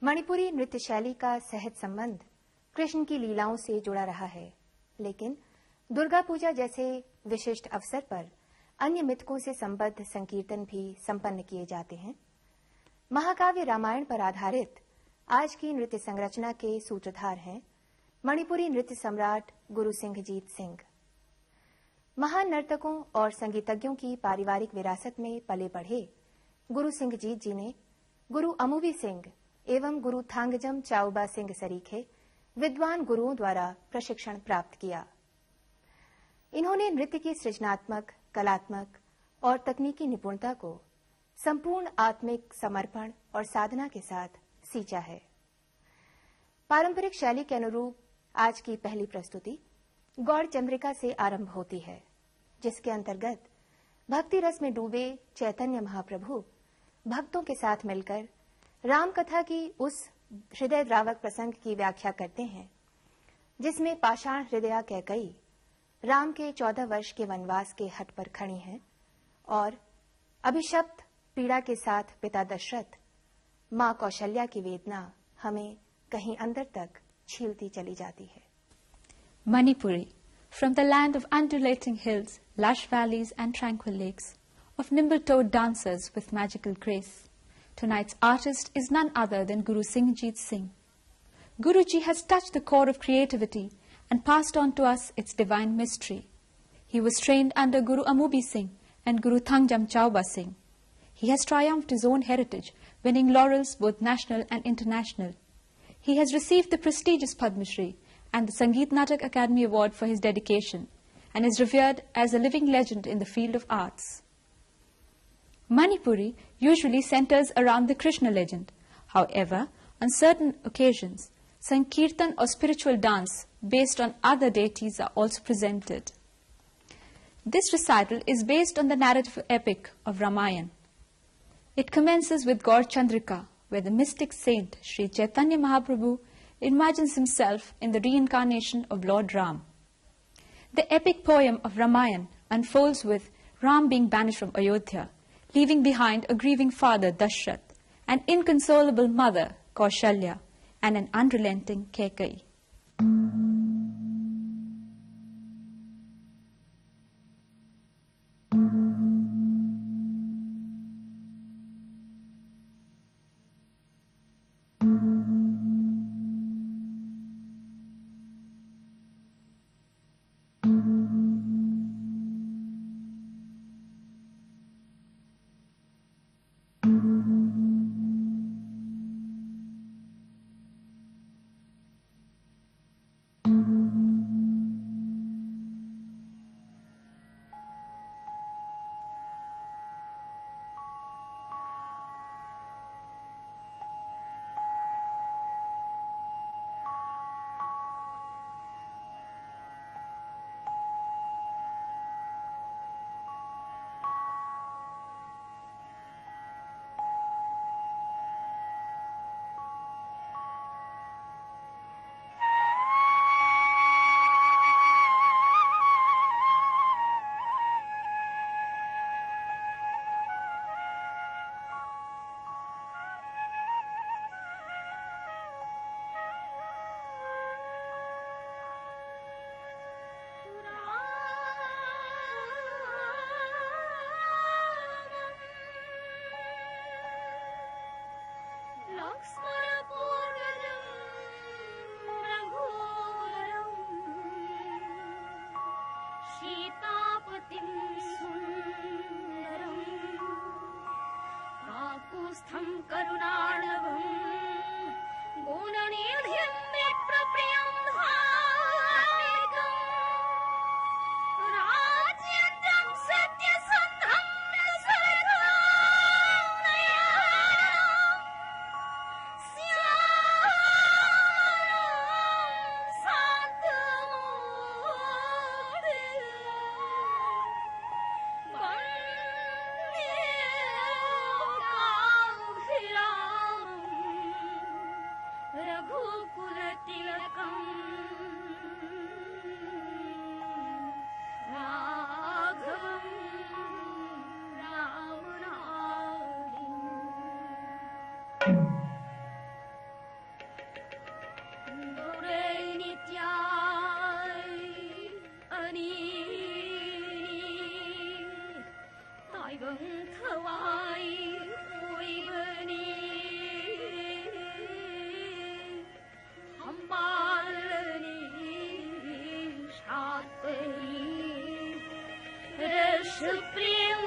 मणिपुरी नृत्य शैली का सहज संबंध कृष्ण की लीलाओं से जुड़ा रहा है, लेकिन दुर्गा पूजा जैसे विशिष्ट अवसर पर अन्य मिथकों से संबद्ध संकीर्तन भी संपन्न किए जाते हैं। महाकाव्य रामायण पर आधारित आज की नृत्य संरचना के सूत्रधार हैं मणिपुरी नृत्य सम्राट गुरु सिंहजीत सिंह। महान नर्तकों और संगीतज्ञों की पारिवारिक विरासत में पले बढ़े गुरु सिंहजीत जी ने गुरु अमूबी सिंह एवं गुरु थांगजम चाउबा सिंह सरीखे विद्वान गुरुओं द्वारा प्रशिक्षण प्राप्त किया। इन्होंने नृत्य की सृजनात्मक, कलात्मक और तकनीकी निपुणता को संपूर्ण आत्मिक समर्पण और साधना के साथ सींचा है। पारंपरिक शैली के अनुरूप आज की पहली प्रस्तुति गौड़ चंद्रिका से आरंभ होती है, जिसके अंतर्गत भक्ति रस में डूबे चैतन्य महाप्रभु भक्तों के साथ मिलकर राम कथा की उस हृदय द्रावक प्रसंग की व्याख्या करते हैं जिसमें पाषाण हृदया कैकई राम के 14 वर्ष के वनवास के हट पर खड़ी हैं और अभिशप्त पीड़ा के साथ पिता दशरथ मां कौशल्या की वेदना हमें कहीं अंदर तक छीलती चली जाती है। Manipuri, from the land of undulating hills, lush valleys and tranquil lakes, of nimble-toed dancers with magical grace, tonight's artist is none other than Guru Singhjeet Singh. Guruji has touched the core of creativity and passed on to us its divine mystery. He was trained under Guru Amubi Singh and Guru Thangjam Chauba Singh. He has triumphed his own heritage, winning laurels both national and international. He has received the prestigious Padma Shri and the Sangeet Natak Academy Award for his dedication, and is revered as a living legend in the field of arts. Manipuri usually centers around the Krishna legend. However, on certain occasions, Sankirtan or spiritual dance based on other deities are also presented. This recital is based on the narrative epic of Ramayana. It commences with Gaur Chandrika, where the mystic saint Sri Chaitanya Mahaprabhu imagines himself in the reincarnation of Lord Ram. The epic poem of Ramayana unfolds with Ram being banished from Ayodhya, leaving behind a grieving father Dashrath, an inconsolable mother Kaushalya, and an unrelenting Kekai. पंखवाई हुई बनी हम बालनी शातरी रस प्रेम